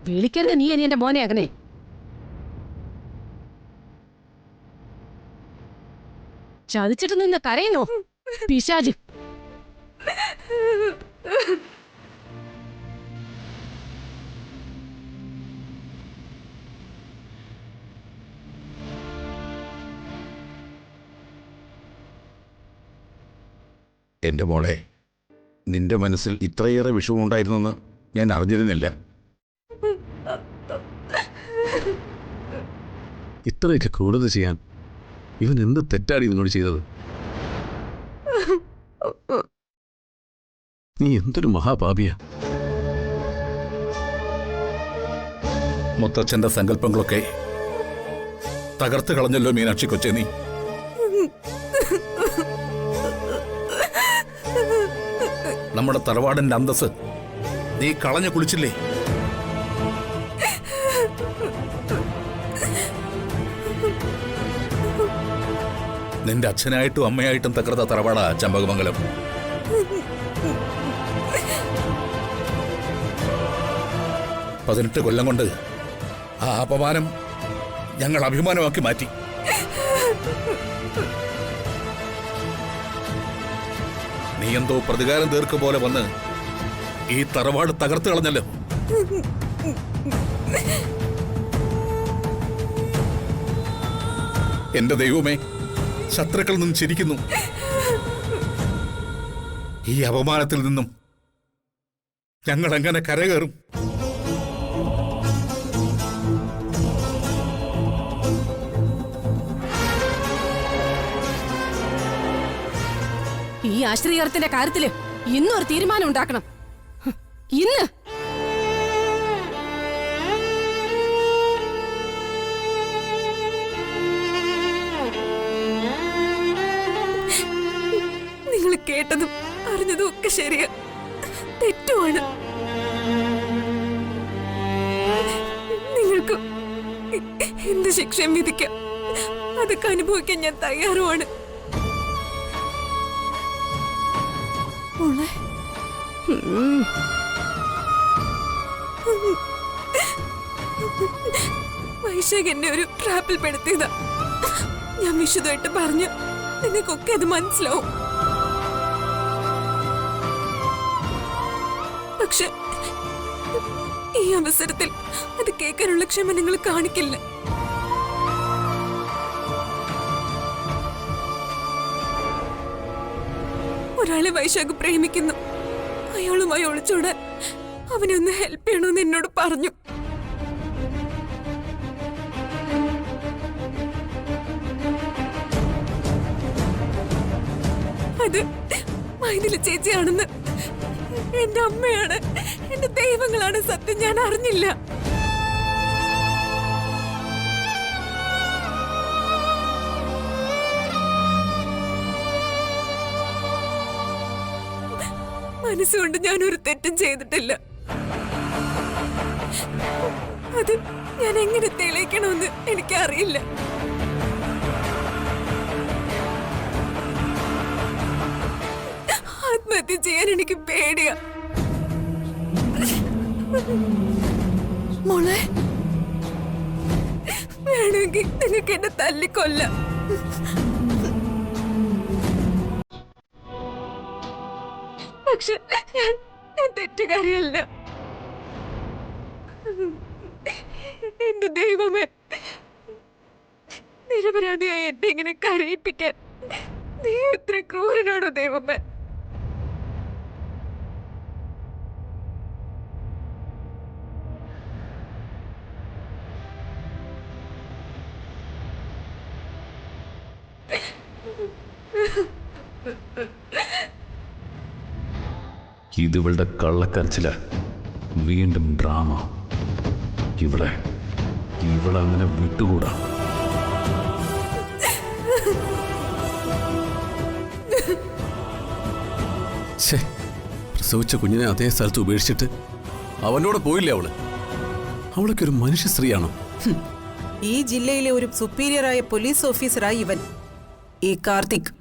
വിളിക്കരുത് നീ എന്റെ മോനെ അങ്ങനെ. ചതിച്ചിട്ട് നിന്ന് കരയുന്നോ പിശാച്? എൻ്റെ മോളെ, നിന്റെ മനസ്സിൽ ഇത്രയേറെ വിഷമമുണ്ടായിരുന്നെന്ന് ഞാൻ അറിഞ്ഞിരുന്നില്ല. ഇത്രയൊക്കെ ക്രൂരത ചെയ്യാൻ ഇവൻ എന്ത് തെറ്റാടി നിന്നോട് ചെയ്തത്? നീ എന്തൊരു മഹാപാപിയാ. മുത്തച്ഛൻ്റെ സങ്കല്പങ്ങളൊക്കെ തകർത്ത് കളഞ്ഞല്ലോ മീനാക്ഷി കൊച്ചേ നീ. നമ്മുടെ തറവാടിന്റെ അന്തസ് നീ കളഞ്ഞു കുളിച്ചില്ലേ? നിന്റെ അച്ഛനായിട്ടും അമ്മയായിട്ടും തകർത്ത തറവാടാ ചമ്പകമംഗലം. പതിനെട്ട് കൊല്ലം കൊണ്ട് ആ അപമാനം ഞങ്ങൾ അഭിമാനമാക്കി മാറ്റി. നീ എന്തോ പ്രതികാരം തീർക്കും പോലെ വന്ന് ഈ തറവാട് തകർത്ത് കളഞ്ഞല്ലോ. എന്റെ ദൈവമേ, ശത്രുക്കളിൽ നിന്നും ചിരിക്കുന്നു. ഈ അപമാനത്തിൽ നിന്നും ഞങ്ങൾ എങ്ങനെ കരകയറും? ഈ ആശ്രയത്തിന്റെ കാര്യത്തില് ഇന്നൊരു തീരുമാനം ഉണ്ടാക്കണം. ഇന്ന് നിങ്ങൾ കേട്ടതും അറിഞ്ഞതും ഒക്കെ ശരിയാ, തെറ്റുമാണ്. നിങ്ങൾക്ക് എന്ത് ശിക്ഷയും വിധിക്കാം, അതൊക്കെ അനുഭവിക്കാൻ ഞാൻ തയ്യാറുമാണ്. വൈശാഖ് എന്നെ ഒരു ട്രാപ്പിൽ പെടുത്തിയതാ. ഞാൻ വിശദമായിട്ട് പറഞ്ഞു, നിങ്ങൾക്കൊക്കെ അത് മനസ്സിലാവും. പക്ഷെ ഈ അവസരത്തിൽ അത് കേൾക്കാനുള്ള ക്ഷമ നിങ്ങൾ കാണിക്കില്ല. ഒരാളെ വൈശാഖ് പ്രേമിക്കുന്നു, അയാളുമായി ഒളിച്ചോടാൻ അവനെ ഒന്ന് ഹെൽപ്പ് ചെയ്യണമെന്ന് എന്നോട് പറഞ്ഞു. അത് മൈഥിലി ചേച്ചിയാണെന്ന്, എന്റെ അമ്മയാണ്, എന്റെ ദൈവങ്ങളാണ് സത്യം, ഞാൻ അറിഞ്ഞില്ല. മനസ്സുകൊണ്ട് ഞാനൊരു തെറ്റും ചെയ്തിട്ടില്ല. അത് ഞാൻ എങ്ങനെ തെളിയിക്കണമെന്ന് എനിക്കറിയില്ല. ആത്മഹത്യ ചെയ്യാൻ എനിക്ക് പേടിയാ. മോളെ, വേണമെങ്കിൽ നിങ്ങൾക്ക് എന്നെ തല്ലിക്കൊല്ലാം. പക്ഷെ ഞാൻ തെറ്റുകാരിയല്ല. എന്റെ ദൈവമേ, നിരപരാധിയായി എന്നെ ഇങ്ങനെ കരയിപ്പിക്കാൻ നീ എത്ര ക്രൂരനാണോ ദൈവമേ. ഇതിവളുടെ കള്ളക്കരച്ചില, വീണ്ടും ഡ്രാമ. ഇവളങ്ങനെ വിട്ടുകൂടാ. പ്രസവിച്ച കുഞ്ഞിനെ അതേ സ്ഥലത്ത് ഉപേക്ഷിച്ചിട്ട് അവനോട് പോയില്ലേ അവളൊക്കെ ഒരു മനുഷ്യ സ്ത്രീയാണോ? ഈ ജില്ലയിലെ ഒരു സുപ്പീരിയറായ പോലീസ് ഓഫീസറായി ഇവൻ, ഈ കാർത്തിക്.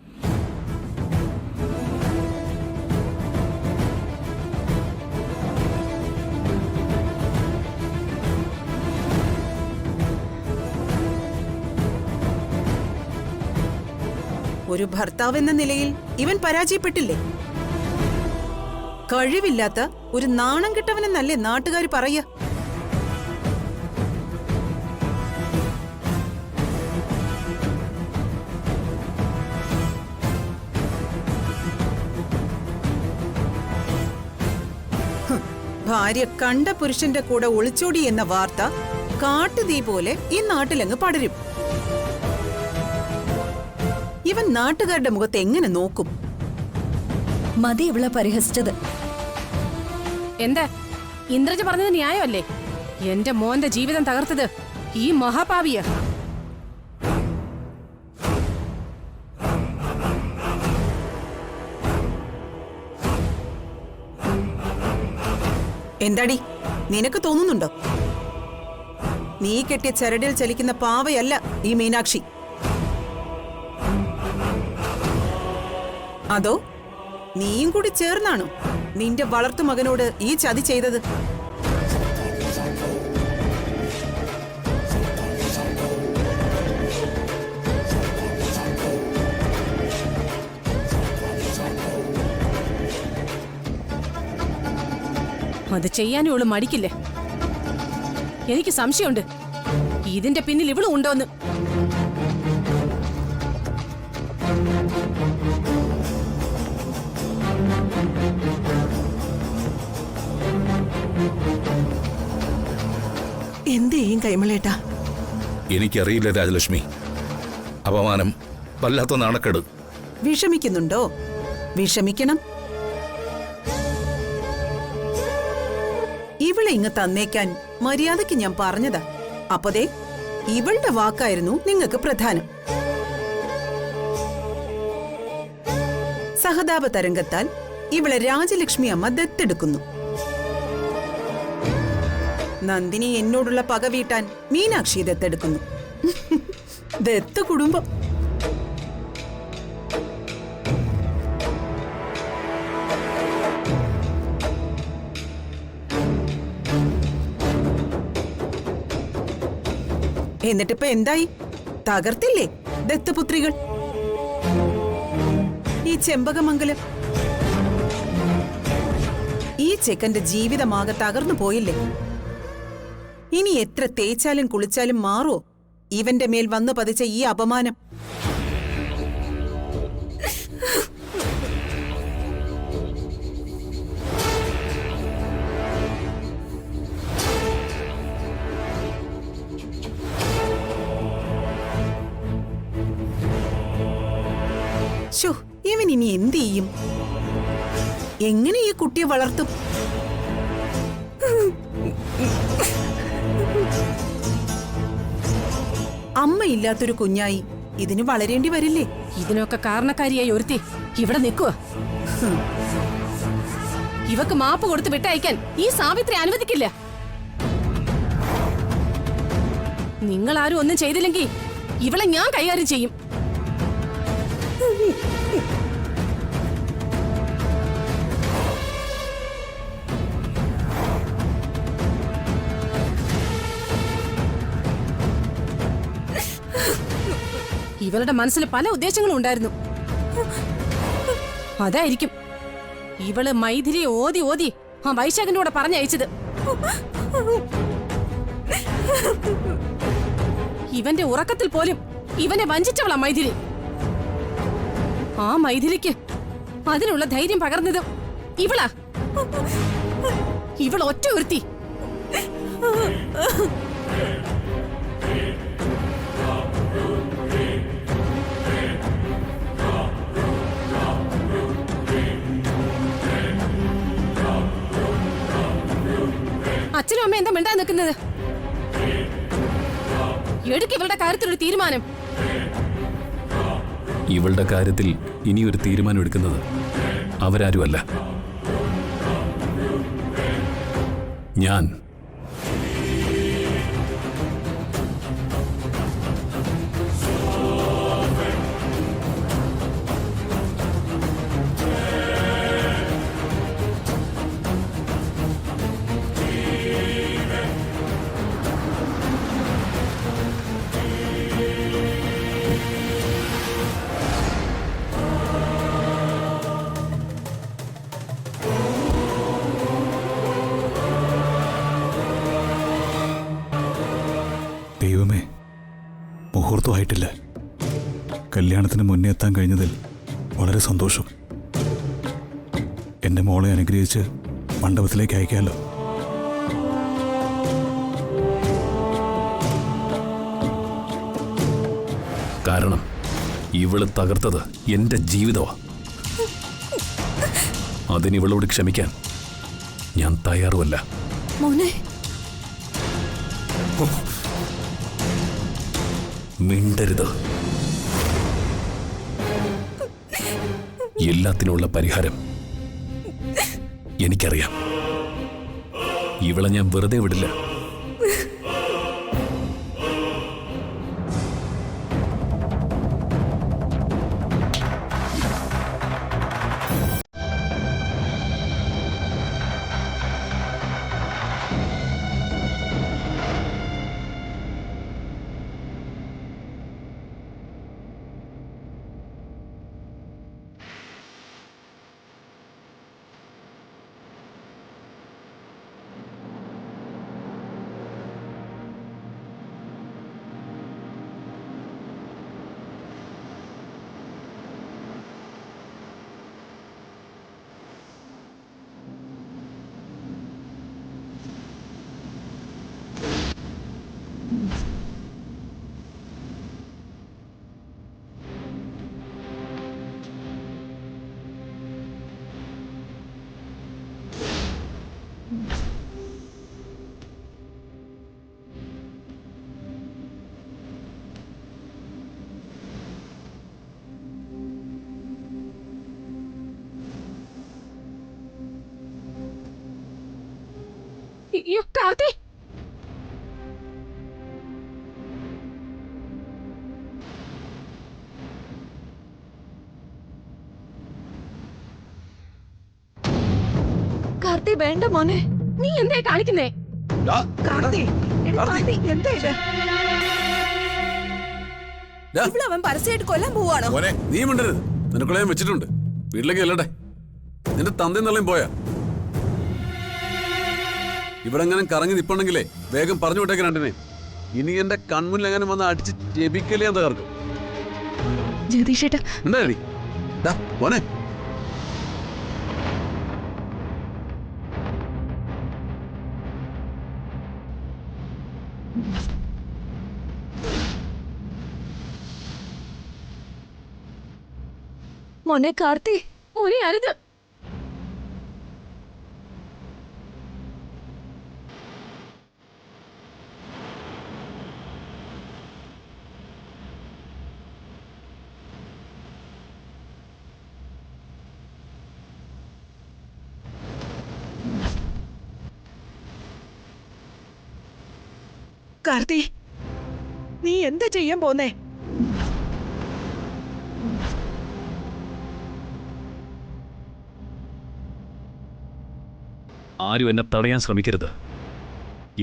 ഒരു ഭർത്താവ് എന്ന നിലയിൽ ഇവൻ പരാജയപ്പെട്ടില്ലേ? കഴിവില്ലാത്ത ഒരു നാണം കെട്ടവനെന്നല്ലേ നാട്ടുകാർ പറയുക? ഭാര്യ കണ്ട പുരുഷന്റെ കൂടെ ഒളിച്ചോടി എന്ന വാർത്ത കാട്ടുതീ പോലെ ഈ നാട്ടിലങ്ങ് പടരും. ഇവൻ നാട്ടുകാരുടെ മുഖത്ത് എങ്ങനെ നോക്കും? മതി ഇവളെ പരിഹസിച്ചത്. എന്താ ഇന്ദ്രജ പറഞ്ഞത് ന്യായമല്ലേ? എന്റെ മോന്റെ ജീവിതം തകർത്തത് ഈ മഹാപാവിയ. എന്താടി, നിനക്ക് തോന്നുന്നുണ്ടോ? നീ കെട്ടിയ ചരടിൽ ചലിക്കുന്ന പാവയല്ല ഈ മീനാക്ഷി. അതോ നീയും കൂടി ചേർന്നാണോ നിന്റെ വളർത്തു മകനോട് ഈ ചതി ചെയ്തത്? അത് ചെയ്യാനും ഇവള് മടിക്കില്ലേ? എനിക്ക് സംശയമുണ്ട് ഇതിന്റെ പിന്നിൽ ഇവളും ഉണ്ടോന്ന്. എന്ത് ചെയ്യും കൈമളേട്ടാ? എനിക്കറിയില്ല രാജലക്ഷ്മി. അപമാനം, വല്ലാത്ത നാണക്കേട്. വിഷമിക്കുന്നുണ്ടോ? വിഷമിക്കണം. ഇവളെ ഇങ്ങ് തന്നേക്കാൻ മര്യാദയ്ക്ക് ഞാൻ പറഞ്ഞതാ. അപ്പതേ ഇവളുടെ വാക്കായിരുന്നു നിങ്ങൾക്ക് പ്രധാനം. സഹതാപ തരംഗത്താൽ ഇവളെ രാജലക്ഷ്മി അമ്മ ദത്തെടുക്കുന്നു. നന്ദിനി എന്നോടുള്ള പക വീട്ടാൻ മീനാക്ഷി ദത്തെടുക്കുന്നു. ദത്ത് കുടുംബം. എന്നിട്ടിപ്പോ എന്തായി? തകർത്തില്ലേ ദത്തപുത്രികൾ? ഈ ചെമ്പകമംഗലം, ഈ ചെക്കന്റെ ജീവിതമാകെ തകർന്നു പോയില്ലേ? ഇനി എത്ര തേച്ചാലും കുളിച്ചാലും മാറോ ഇവന്റെ മേൽ വന്നു പതിച്ച ഈ അപമാനം? ശോ, ഇവൻ ഇനി എന്ത് ചെയ്യും? എങ്ങനെ ഈ കുട്ടിയെ വളർത്തും? അമ്മയില്ലാത്തൊരു കുഞ്ഞായി ഇതിന് വളരേണ്ടി വരില്ലേ? ഇതിനൊക്കെ കാരണക്കാരിയായി ഒരുത്തി ഇവിടെ നിൽക്കുക. ഇവക്ക് മാപ്പ് കൊടുത്ത് വിട്ടയക്കാൻ ഈ സാവിത്രി അനുവദിക്കില്ല. നിങ്ങളാരും ഒന്നും ചെയ്തില്ലെങ്കിൽ ഇവളെ ഞാൻ കൈകാര്യം ചെയ്യും. ഇവളുടെ മനസ്സിൽ പല ഉദ്ദേശങ്ങളും ഉണ്ടായിരുന്നു. അതായിരിക്കും ഇവള് മൈഥിലിയെ ഓതി ഓതി ആ വൈശാഖന്റെ കൂടെ പറഞ്ഞയച്ചത്. ഇവന്റെ ഉറക്കത്തിൽ പോലും ഇവനെ വഞ്ചിച്ചവളാ മൈഥിലി. ആ മൈഥിലിക്ക് അതിനുള്ള ധൈര്യം പകർന്നത് ഇവളാ. ഇവൾ ഒറ്റ ഒരുത്തി. അച്ഛനും അമ്മ എന്താ മിണ്ടാ നിൽക്കുന്നത്? എടുക്ക് ഇവളുടെ കാര്യത്തിലൊരു തീരുമാനം. ഇവളുടെ കാര്യത്തിൽ ഇനിയൊരു തീരുമാനം എടുക്കുന്നത് അവരാരുമല്ല, ഞാൻ. മുഹൂർത്തമായിട്ടില്ല. കല്യാണത്തിന് മുന്നേ എത്താൻ കഴിഞ്ഞതിൽ വളരെ സന്തോഷം. എൻ്റെ മോളെ അനുഗ്രഹിച്ച് മണ്ഡപത്തിലേക്ക് അയക്കാമല്ലോ. കാരണം ഇവള് തകർത്തത് എന്റെ ജീവിതമാ. അതിനിവളോട് ക്ഷമിക്കാൻ ഞാൻ തയ്യാറുമല്ല. മോനെ മിണ്ടരുത്. എല്ലാത്തിനുള്ള പരിഹാരം എനിക്കറിയാം. ഇവളെ ഞാൻ വെറുതെ വിടില്ല. അയ്യോ, കാർത്തി! കാർത്തി വേണ്ട മോനെ. നീ എന്താ കാണിക്കുന്നേ? കാർത്തി, കാർത്തി, എന്താ ഇത്? അവൻ പരസ്യമായിട്ട് കൊല്ലാൻ പോവാണോ? മോനെ, നീ മിണ്ടരുത്. നിനക്കുള്ള ഞാൻ വെച്ചിട്ടുണ്ട്. വീട്ടിലേക്ക് അല്ലട്ടെ. നിന്റെ തന്തയും തള്ളയും പോയാ? ഇവിടെ എങ്ങനെ കറങ്ങി നിപ്പുണ്ടെങ്കിലേ വേഗം പറഞ്ഞു വിട്ടേക്ക് രണ്ടിനെ. ഇനി എന്റെ കൺമുന്നിൽ എങ്ങനെ വന്ന് അടിച്ച് ജപിക്കലേ ഞാൻ തകർക്കും. ജഗദീഷേട്ടാ, ഉണ്ടായി മോനെ. മോനെ കാർത്തി, മോനെ അരുത്. കാർത്തി, നീ എന്താ ചെയ്യാൻ പോന്നേ? ആരും എന്നെ തടയാൻ ശ്രമിക്കരുത്.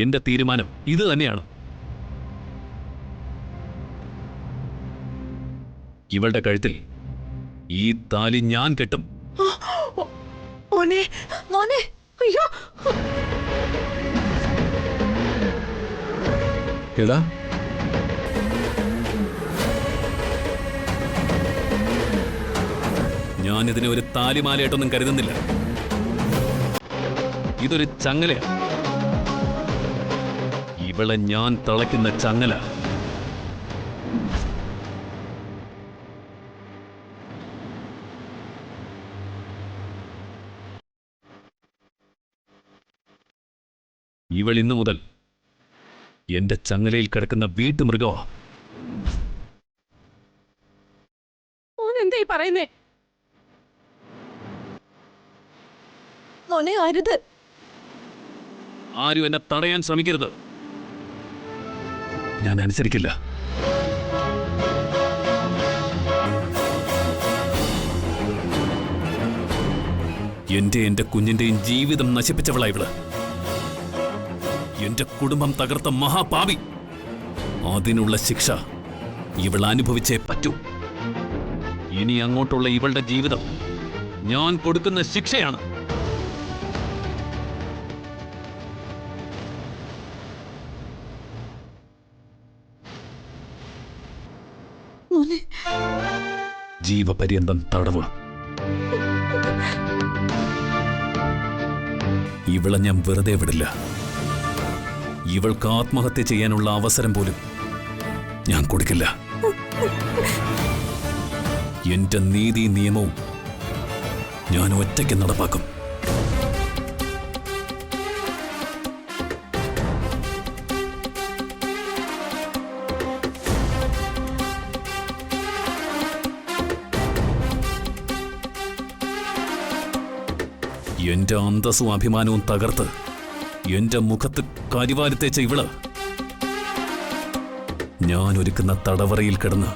എന്റെ തീരുമാനം ഇത് തന്നെയാണ്. ഇവളുടെ കഴുത്തിൽ ഈ താലി ഞാൻ കെട്ടും. മോനെ, മോനെ, അയ്യോ, എടാ, ഞാനിതിനെ ഒരു താലിമാലയായിട്ടൊന്നും കരുതുന്നില്ല. ഇതൊരു ചങ്ങലയാണ്. ഇവളെ ഞാൻ തളയ്ക്കുന്ന ചങ്ങല. ഇവൾ ഇന്നു മുതൽ എന്റെ ചങ്ങലയിൽ കിടക്കുന്ന വീട്ടുമൃഗോ. മോനെന്താ ഈ പറയുന്നേ? മോനെ അരുത്. ആരും എന്നെ തടയാൻ ശ്രമിക്കരുത്. ഞാൻ അനുസരിക്കില്ല. എന്റെ കുഞ്ഞിന്റെയും ജീവിതം നശിപ്പിച്ചവളാ ഇവള്. എന്റെ കുടുംബം തകർത്ത മഹാപാപി. അതിനുള്ള ശിക്ഷ ഇവൾ അനുഭവിച്ചേ പറ്റൂ. ഇനി അങ്ങോട്ടുള്ള ഇവളുടെ ജീവിതം ഞാൻ കൊടുക്കുന്ന ശിക്ഷയാണ്. മോനെ ജീവപര്യന്തം തടവ്. ഇവളെ ഞാൻ വെറുതെ വിടില്ല. ഇവൾക്ക് ആത്മഹത്യ ചെയ്യാനുള്ള അവസരം പോലും ഞാൻ കൊടുക്കില്ല. എന്റെ നീതി നിയമവും ഞാൻ ഒറ്റയ്ക്ക് നടപ്പാക്കും. എന്റെ അന്തസ്സും അഭിമാനവും തകർത്ത് എന്റെ മുഖത്ത് കരിവാരിത്തേച്ച ഇവള് ഞാൻ ഒരുക്കുന്ന തടവറയിൽ കിടന്ന്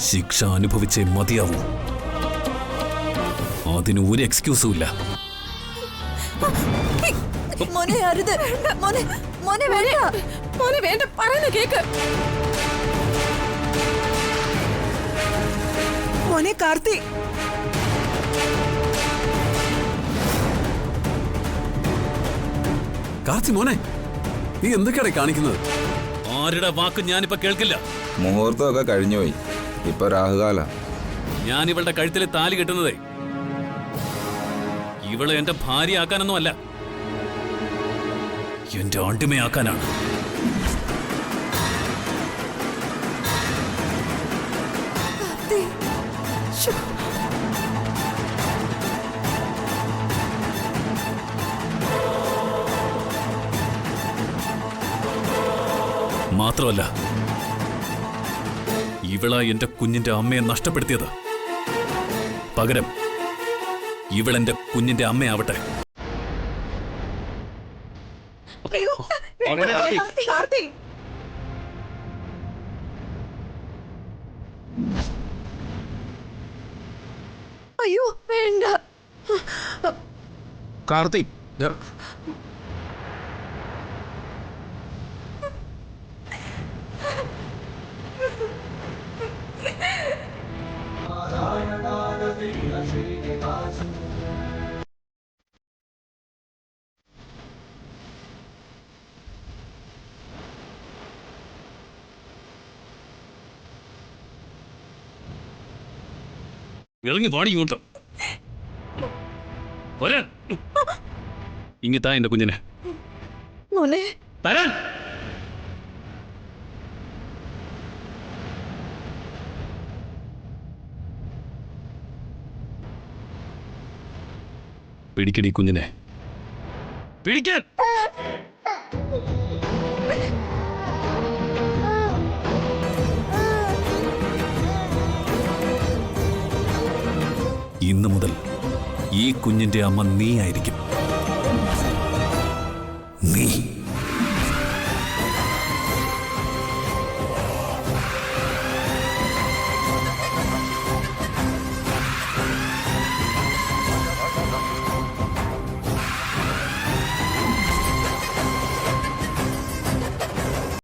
ശിക്ഷ അനുഭവിച്ചേ മതിയാവൂ. അതിന് ഒരു എക്സ്ക്യൂസും ഇല്ല. മോനെ അരുത് മോനെ മോനെ വേണ്ട മോനെ വേണ്ട, പറയുന്ന കേക്ക്. മോനെ കാർത്തി, കാർത്തി മോനെ, നീ എന്തൊക്കെയാണ് കാണിക്കുന്നത്? ആരുടെ വാക്ക് ഞാനിപ്പോ കേൾക്കില്ല. മുഹൂർത്തമൊക്കെ കഴിഞ്ഞുപോയി. ഇപ്പൊ രാഹുകാല. ഞാൻ ഇവളുടെ കഴുത്തിൽ താലി കെട്ടുന്നതേ ഇവളെ എന്റെ ഭാര്യയാക്കാനൊന്നും അല്ല, എന്റെ അടിമയാക്കാനാണ്. മാത്രമല്ല, ഇവളാ എന്റെ കുഞ്ഞിന്റെ അമ്മയെ നഷ്ടപ്പെടുത്തിയത്. പകരം ഇവളെന്റെ കുഞ്ഞിന്റെ അമ്മയാവട്ടെ. കാർത്തി, അയ്യോ വേണ്ട കാർത്തിക്, ഇറങ്ങി പാടി ഇങ്ങോട്ട്. ഇങ്ങിത്താ എന്റെ കുഞ്ഞിനെ മോനെ തരാൻ. പിടിക്കടി കുഞ്ഞിനെ, പിടിക്കാൻ. ഇന്നു മുതൽ ഈ കുഞ്ഞിന്റെ അമ്മ നീ ആയിരിക്കും. നീ